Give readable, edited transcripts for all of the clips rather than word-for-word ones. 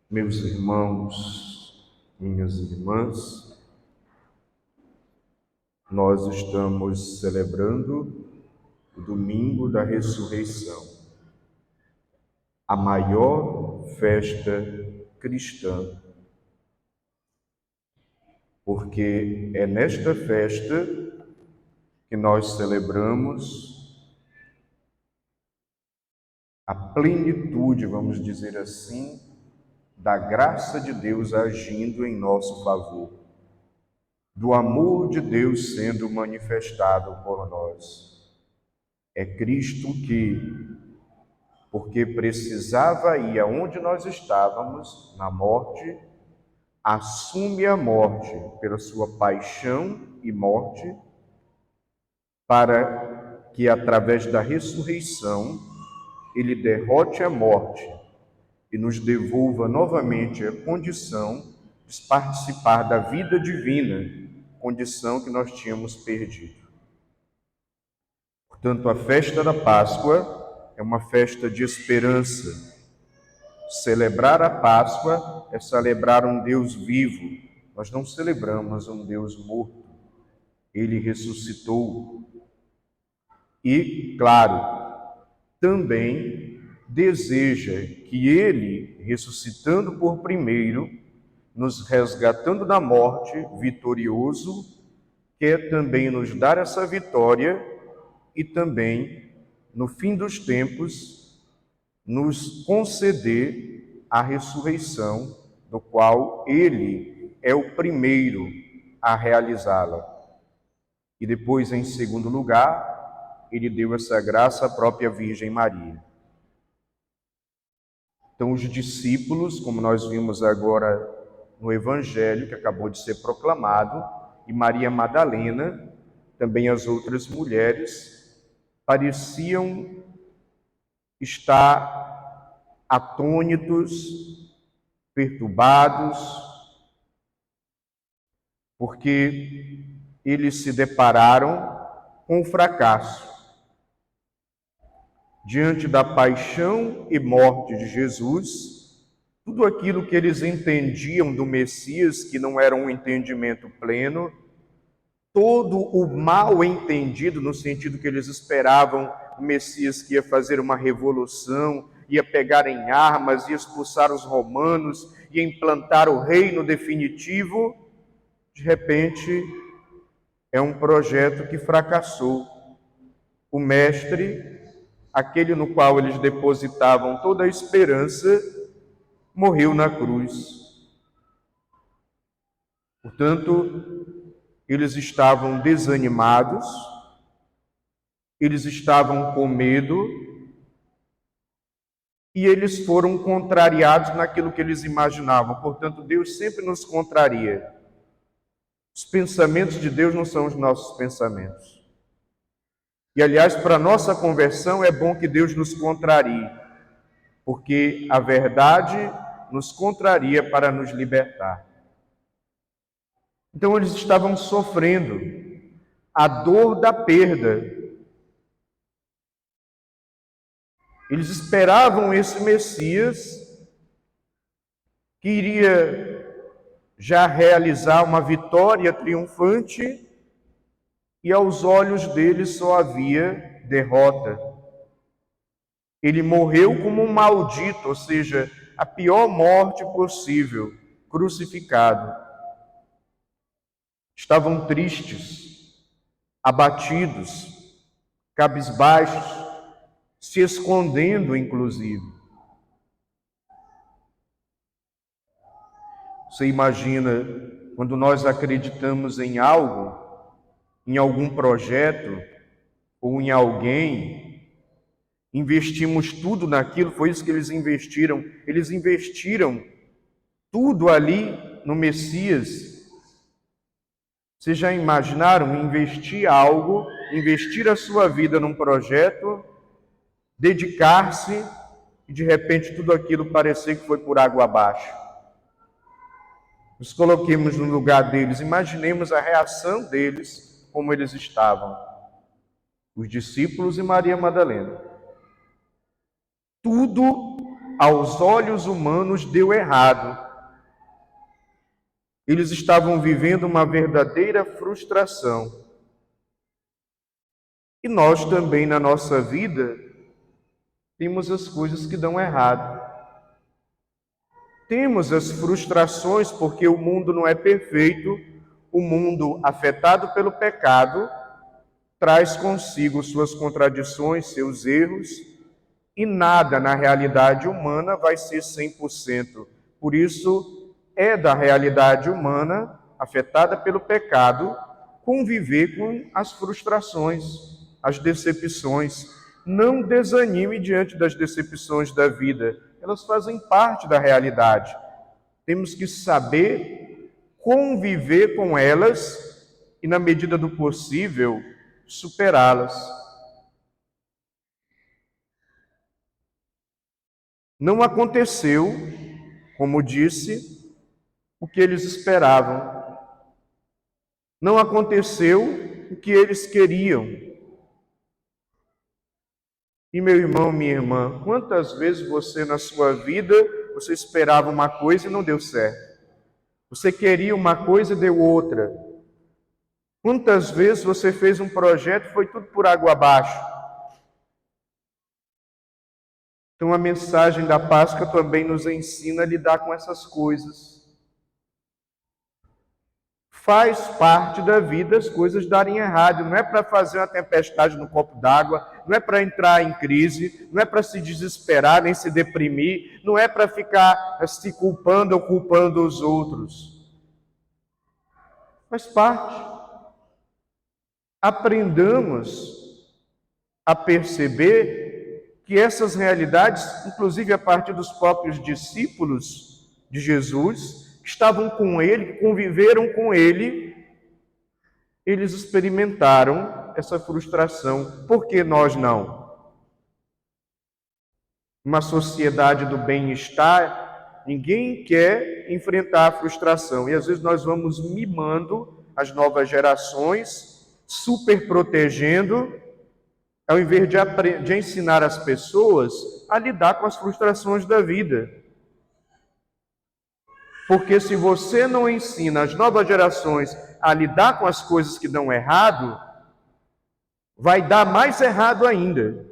Meus irmãos, minhas irmãs, nós estamos celebrando o domingo da ressurreição, a maior festa cristã, porque é nesta festa que nós celebramos a plenitude, vamos dizer assim, da graça de Deus agindo em nosso favor, do amor de Deus sendo manifestado por nós. É Cristo que, porque precisava ir aonde nós estávamos, na morte, assume a morte pela sua paixão e morte, para que através da ressurreição ele derrote a morte e nos devolva novamente a condição de participar da vida divina, condição que nós tínhamos perdido. Portanto, a festa da Páscoa é uma festa de esperança. Celebrar a Páscoa é celebrar um Deus vivo. Nós não celebramos um Deus morto. Ele ressuscitou. E, claro, também deseja que ele, ressuscitando por primeiro, nos resgatando da morte, vitorioso, quer também nos dar essa vitória e também, no fim dos tempos, nos conceder a ressurreição, do qual ele é o primeiro a realizá-la. E depois, em segundo lugar, ele deu essa graça à própria Virgem Maria. Então, os discípulos, como nós vimos agora no Evangelho, que acabou de ser proclamado, e Maria Madalena, também as outras mulheres, pareciam estar atônitos, perturbados, porque eles se depararam com o fracasso. Diante da paixão e morte de Jesus, tudo aquilo que eles entendiam do Messias, que não era um entendimento pleno, todo o mal entendido, no sentido que eles esperavam o Messias que ia fazer uma revolução, ia pegar em armas, ia expulsar os romanos, ia implantar o reino definitivo, de repente é um projeto que fracassou. O Mestre, aquele no qual eles depositavam toda a esperança, morreu na cruz. Portanto, eles estavam desanimados, eles estavam com medo e eles foram contrariados naquilo que eles imaginavam. Portanto, Deus sempre nos contraria. Os pensamentos de Deus não são os nossos pensamentos. E, aliás, para a nossa conversão é bom que Deus nos contrarie, porque a verdade nos contraria para nos libertar. Então, eles estavam sofrendo a dor da perda. Eles esperavam esse Messias que iria já realizar uma vitória triunfante e aos olhos deles só havia derrota. Ele morreu como um maldito, ou seja, a pior morte possível, crucificado. Estavam tristes, abatidos, cabisbaixos, se escondendo, inclusive. Você imagina, quando nós acreditamos em algo, em algum projeto ou em alguém, investimos tudo naquilo, foi isso que eles investiram. Eles investiram tudo ali no Messias. Vocês já imaginaram investir algo, investir a sua vida num projeto, dedicar-se e de repente tudo aquilo parecer que foi por água abaixo? Nos coloquemos no lugar deles, imaginemos a reação deles, como eles estavam. Os discípulos e Maria Madalena. Tudo aos olhos humanos deu errado. Eles estavam vivendo uma verdadeira frustração. E nós também, na nossa vida, temos as coisas que dão errado. Temos as frustrações porque o mundo não é perfeito, o mundo afetado pelo pecado traz consigo suas contradições, seus erros, e nada na realidade humana vai ser 100%. Por isso, é da realidade humana, afetada pelo pecado, conviver com as frustrações, as decepções. Não desanime diante das decepções da vida, elas fazem parte da realidade. Temos que saber conviver com elas e, na medida do possível, superá-las. Não aconteceu, como disse, o que eles esperavam. Não aconteceu o que eles queriam. E meu irmão, minha irmã, quantas vezes você na sua vida, você esperava uma coisa e não deu certo? Você queria uma coisa e deu outra. Quantas vezes você fez um projeto e foi tudo por água abaixo? Então a mensagem da Páscoa também nos ensina a lidar com essas coisas. Faz parte da vida as coisas darem errado. Não é para fazer uma tempestade no copo d'água, não é para entrar em crise, não é para se desesperar nem se deprimir, não é para ficar se culpando ou culpando os outros. Faz parte. Aprendamos a perceber que essas realidades, inclusive a partir dos próprios discípulos de Jesus, que estavam com ele, que conviveram com ele, eles experimentaram essa frustração. Por que nós não? Uma sociedade do bem-estar, ninguém quer enfrentar a frustração. E às vezes nós vamos mimando as novas gerações, super protegendo, ao invés de ensinar as pessoas a lidar com as frustrações da vida. Porque se você não ensina as novas gerações a lidar com as coisas que dão errado, vai dar mais errado ainda.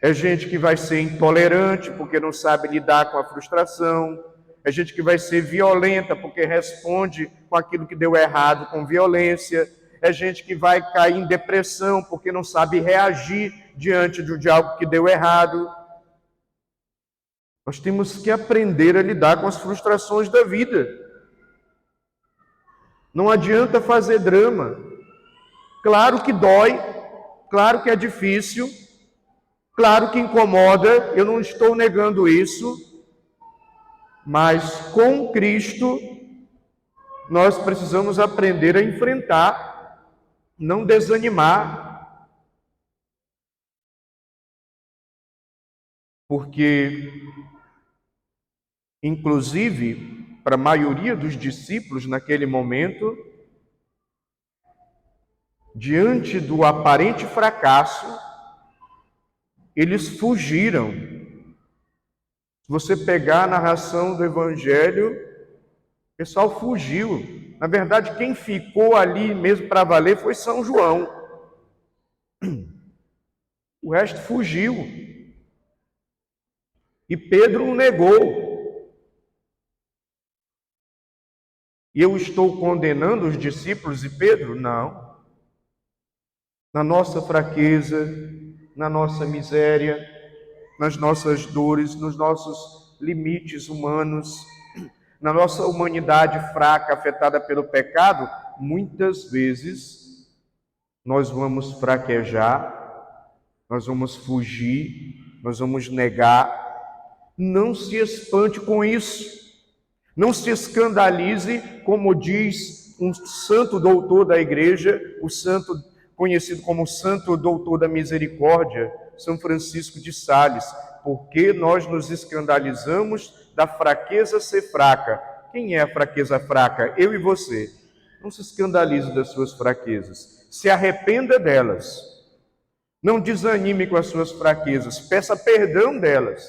É gente que vai ser intolerante porque não sabe lidar com a frustração. É gente que vai ser violenta porque responde com aquilo que deu errado com violência. É gente que vai cair em depressão porque não sabe reagir diante de algo que deu errado. Nós temos que aprender a lidar com as frustrações da vida. Não adianta fazer drama. Claro que dói, claro que é difícil, claro que incomoda, eu não estou negando isso, mas com Cristo nós precisamos aprender a enfrentar, não desanimar, porque, inclusive, para a maioria dos discípulos naquele momento, diante do aparente fracasso, eles fugiram. Se você pegar a narração do Evangelho, o pessoal fugiu. Na verdade, quem ficou ali mesmo para valer foi São João. O resto fugiu. E Pedro o negou. E eu estou condenando os discípulos de Pedro? Não. Na nossa fraqueza, na nossa miséria, nas nossas dores, nos nossos limites humanos, na nossa humanidade fraca, afetada pelo pecado, muitas vezes nós vamos fraquejar, nós vamos fugir, nós vamos negar. Não se espante com isso. Não se escandalize, como diz um santo doutor da igreja, o santo conhecido como santo doutor da misericórdia, São Francisco de Sales, porque nós nos escandalizamos da fraqueza ser fraca. Quem é a fraqueza fraca? Eu e você. Não se escandalize das suas fraquezas. Se arrependa delas. Não desanime com as suas fraquezas, peça perdão delas.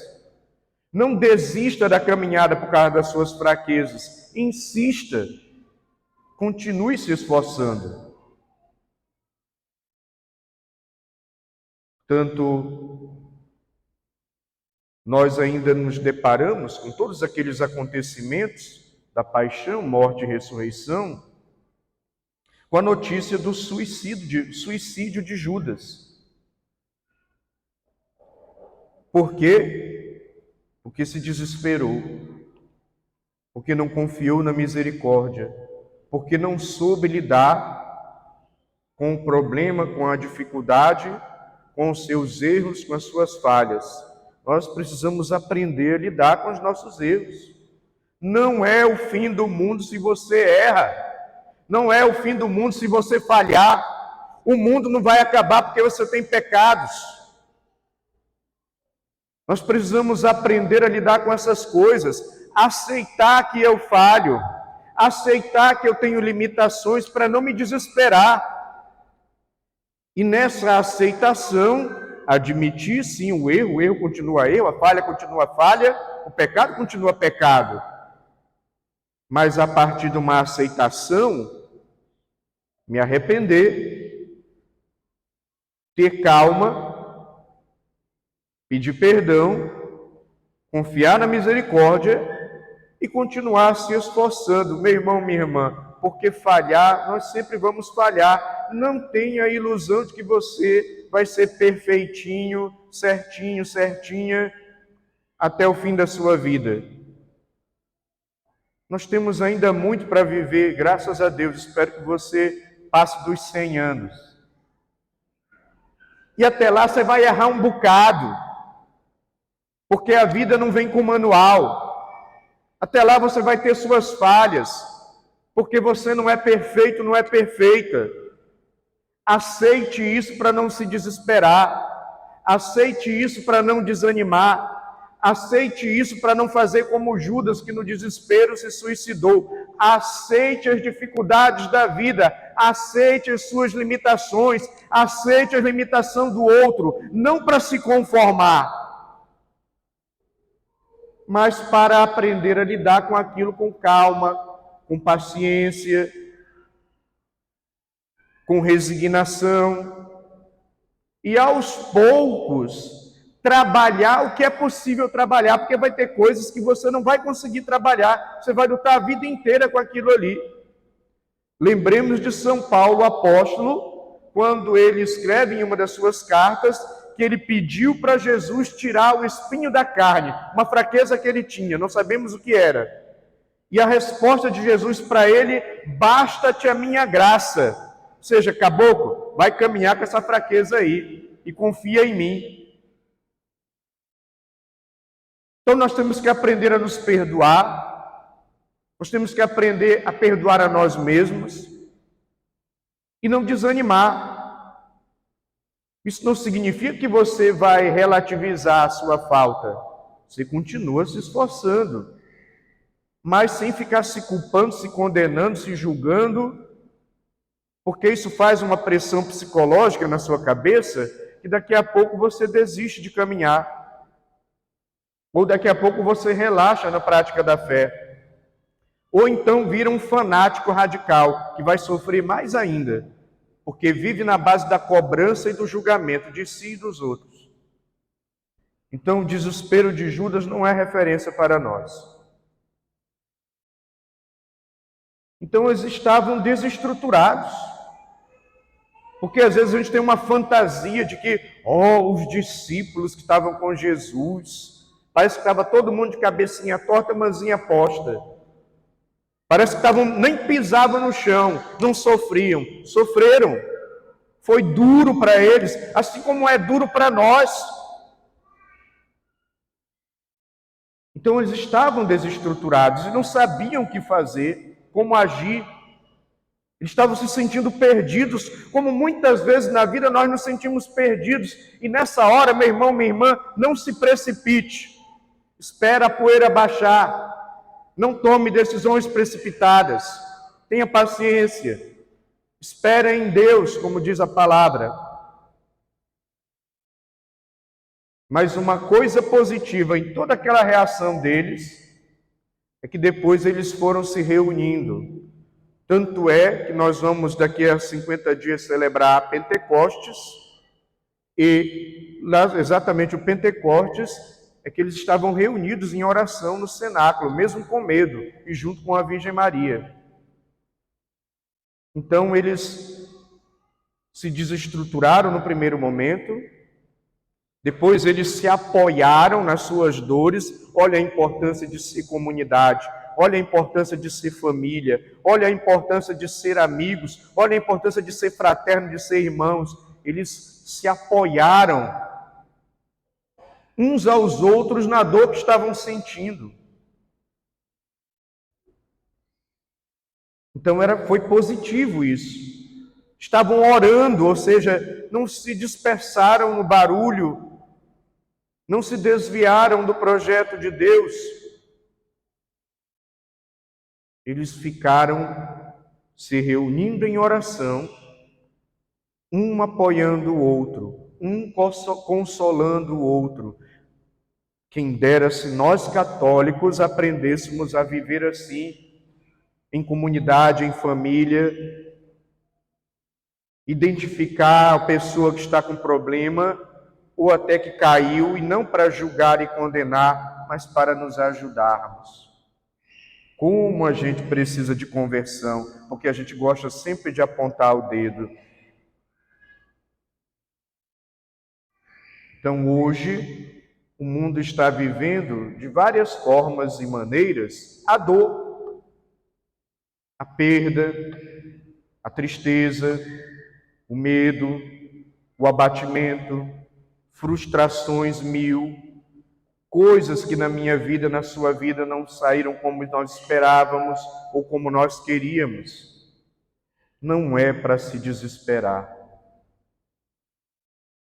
Não desista da caminhada por causa das suas fraquezas. Insista, continue se esforçando. Tanto nós ainda nos deparamos com todos aqueles acontecimentos da paixão, morte e ressurreição, com a notícia do suicídio de Judas. Por quê? Porque se desesperou, porque não confiou na misericórdia, porque não soube lidar com o problema, com a dificuldade, com os seus erros, com as suas falhas. Nós precisamos aprender a lidar com os nossos erros. Não é o fim do mundo se você erra. Não é o fim do mundo se você falhar. O mundo não vai acabar porque você tem pecados. Nós precisamos aprender a lidar com essas coisas, aceitar que eu falho, aceitar que eu tenho limitações para não me desesperar. E nessa aceitação, admitir sim o erro continua erro, a falha continua falha, o pecado continua pecado. Mas a partir de uma aceitação, me arrepender, ter calma, pedir perdão, confiar na misericórdia e continuar se esforçando. Meu irmão, minha irmã, porque falhar, nós sempre vamos falhar. Não tenha a ilusão de que você vai ser perfeitinho, certinho, certinha, até o fim da sua vida. Nós temos ainda muito para viver, graças a Deus. Espero que você passe dos 100 anos. E até lá você vai errar um bocado, porque a vida não vem com manual. Até lá você vai ter suas falhas, porque você não é perfeito, não é perfeita. Aceite isso para não se desesperar. Aceite isso para não desanimar. Aceite isso para não fazer como Judas, que no desespero se suicidou. Aceite as dificuldades da vida. Aceite as suas limitações. Aceite a limitação do outro. Não para se conformar, mas para aprender a lidar com aquilo com calma, com paciência, com resignação. E aos poucos trabalhar o que é possível trabalhar, porque vai ter coisas que você não vai conseguir trabalhar, você vai lutar a vida inteira com aquilo ali. Lembremos de São Paulo, apóstolo, quando ele escreve em uma das suas cartas, que ele pediu para Jesus tirar o espinho da carne, uma fraqueza que ele tinha, não sabemos o que era. E a resposta de Jesus para ele: basta-te a minha graça. Ou seja, caboclo, vai caminhar com essa fraqueza aí e confia em mim. Então nós temos que aprender a nos perdoar, nós temos que aprender a perdoar a nós mesmos e não desanimar. Isso não significa que você vai relativizar a sua falta, você continua se esforçando, mas sem ficar se culpando, se condenando, se julgando, porque isso faz uma pressão psicológica na sua cabeça que daqui a pouco você desiste de caminhar. Ou daqui a pouco você relaxa na prática da fé. Ou então vira um fanático radical, que vai sofrer mais ainda, porque vive na base da cobrança e do julgamento de si e dos outros. Então o desespero de Judas não é referência para nós. Então eles estavam desestruturados. Porque às vezes a gente tem uma fantasia de que, os discípulos que estavam com Jesus, parece que estava todo mundo de cabecinha torta, mãozinha posta. Parece que nem pisavam no chão, não sofriam. Sofreram. Foi duro para eles, assim como é duro para nós. Então eles estavam desestruturados e não sabiam o que fazer, como agir. Eles estavam se sentindo perdidos, como muitas vezes na vida nós nos sentimos perdidos. E nessa hora, meu irmão, minha irmã, não se precipite. Espera a poeira baixar. Não tome decisões precipitadas. Tenha paciência. Espera em Deus, como diz a palavra. Mas uma coisa positiva em toda aquela reação deles é que depois eles foram se reunindo. Tanto é que nós vamos daqui a 50 dias celebrar a Pentecostes, e lá, exatamente o Pentecostes é que eles estavam reunidos em oração no cenáculo, mesmo com medo, e junto com a Virgem Maria. Então eles se desestruturaram no primeiro momento, depois eles se apoiaram nas suas dores. Olha a importância de ser comunidade, olha a importância de ser família, olha a importância de ser amigos, olha a importância de ser fraterno, de ser irmãos. Eles se apoiaram uns aos outros na dor que estavam sentindo. Então foi positivo isso. Estavam orando, ou seja, não se dispersaram no barulho, não se desviaram do projeto de Deus. Eles ficaram se reunindo em oração, um apoiando o outro, um consolando o outro. Quem dera se nós católicos aprendêssemos a viver assim, em comunidade, em família, identificar a pessoa que está com problema ou até que caiu, e não para julgar e condenar, mas para nos ajudarmos. Como a gente precisa de conversão, porque a gente gosta sempre de apontar o dedo. Então hoje o mundo está vivendo de várias formas e maneiras a dor, a perda, a tristeza, o medo, o abatimento, frustrações mil, coisas que na minha vida, na sua vida não saíram como nós esperávamos ou como nós queríamos. Não é para se desesperar.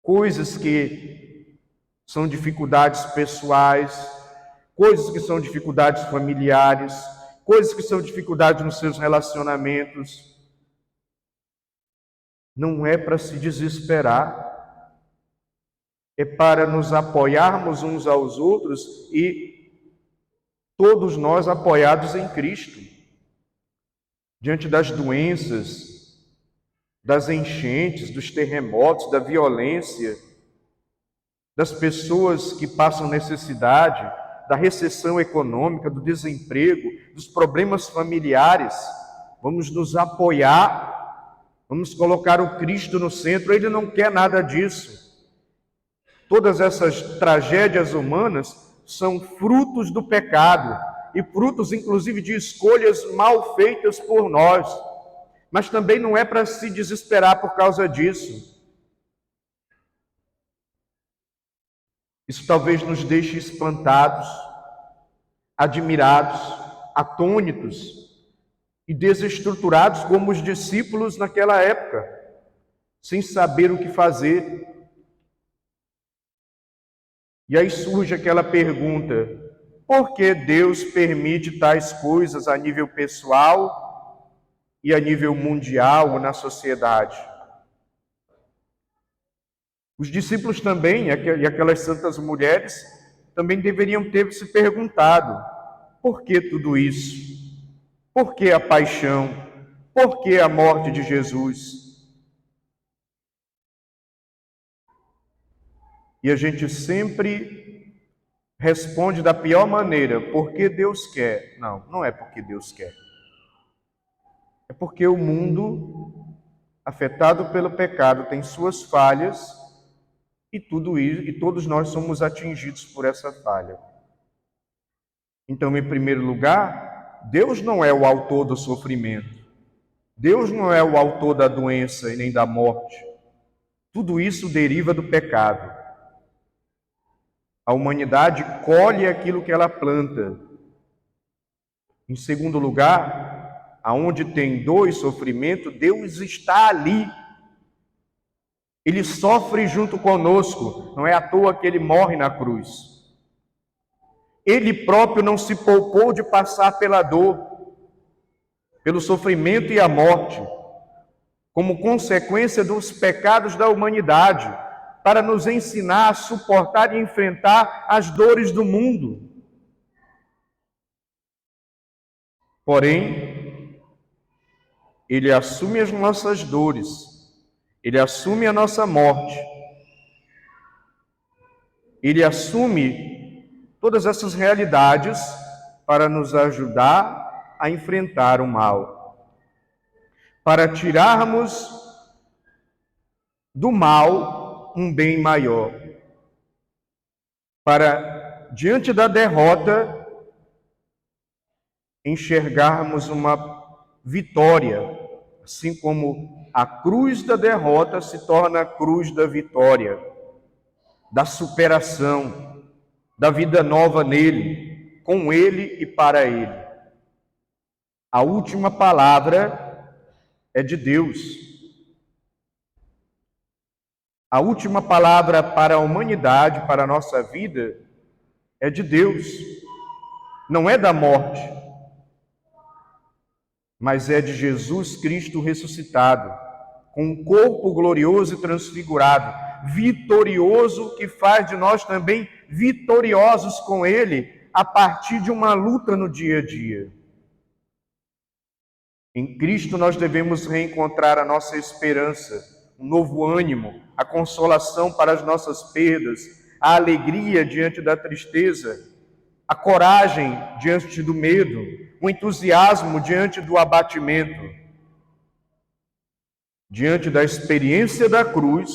Coisas que são dificuldades pessoais, coisas que são dificuldades familiares, coisas que são dificuldades nos seus relacionamentos. Não é para se desesperar. É para nos apoiarmos uns aos outros e todos nós apoiados em Cristo. Diante das doenças, das enchentes, dos terremotos, da violência, das pessoas que passam necessidade, da recessão econômica, do desemprego, dos problemas familiares, vamos nos apoiar, vamos colocar o Cristo no centro. Ele não quer nada disso. Todas essas tragédias humanas são frutos do pecado e frutos, inclusive, de escolhas mal feitas por nós. Mas também não é para se desesperar por causa disso. Isso talvez nos deixe espantados, admirados, atônitos e desestruturados como os discípulos naquela época, sem saber o que fazer. E aí surge aquela pergunta: por que Deus permite tais coisas a nível pessoal e a nível mundial ou na sociedade? Os discípulos também, e aquelas santas mulheres, também deveriam ter se perguntado: por que tudo isso? Por que a paixão? Por que a morte de Jesus? E a gente sempre responde da pior maneira: porque Deus quer. Não, não é porque Deus quer. É porque o mundo, afetado pelo pecado, tem suas falhas e tudo isso, e todos nós somos atingidos por essa falha. Então, em primeiro lugar, Deus não é o autor do sofrimento. Deus não é o autor da doença e nem da morte. Tudo isso deriva do pecado. A humanidade colhe aquilo que ela planta. Em segundo lugar, aonde tem dor e sofrimento, Deus está ali. Ele sofre junto conosco. Não é à toa que ele morre na cruz. Ele próprio não se poupou de passar pela dor, pelo sofrimento e a morte, como consequência dos pecados da humanidade. para nos ensinar a suportar e enfrentar as dores do mundo. Porém, Ele assume as nossas dores, Ele assume a nossa morte, Ele assume todas essas realidades para nos ajudar a enfrentar o mal, para tirarmos do mal um bem maior, para, diante da derrota, enxergarmos uma vitória, assim como a cruz da derrota se torna a cruz da vitória, da superação, da vida nova nele, com ele e para ele. A última palavra é de Deus. A última palavra para a humanidade, para a nossa vida, é de Deus. Não é da morte, mas é de Jesus Cristo ressuscitado, com um corpo glorioso e transfigurado, vitorioso, que faz de nós também vitoriosos com Ele, a partir de uma luta no dia a dia. Em Cristo nós devemos reencontrar a nossa esperança, um novo ânimo, a consolação para as nossas perdas, a alegria diante da tristeza, a coragem diante do medo, o entusiasmo diante do abatimento. Diante da experiência da cruz,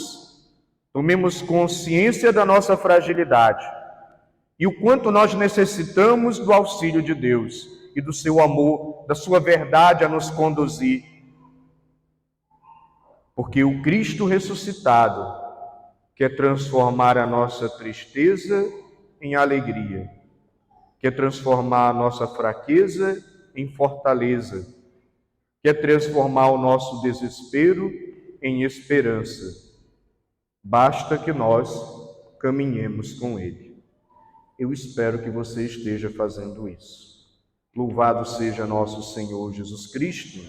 tomemos consciência da nossa fragilidade e o quanto nós necessitamos do auxílio de Deus e do seu amor, da sua verdade a nos conduzir. Porque o Cristo ressuscitado quer transformar a nossa tristeza em alegria, quer transformar a nossa fraqueza em fortaleza, quer transformar o nosso desespero em esperança. Basta que nós caminhemos com Ele. Eu espero que você esteja fazendo isso. Louvado seja nosso Senhor Jesus Cristo.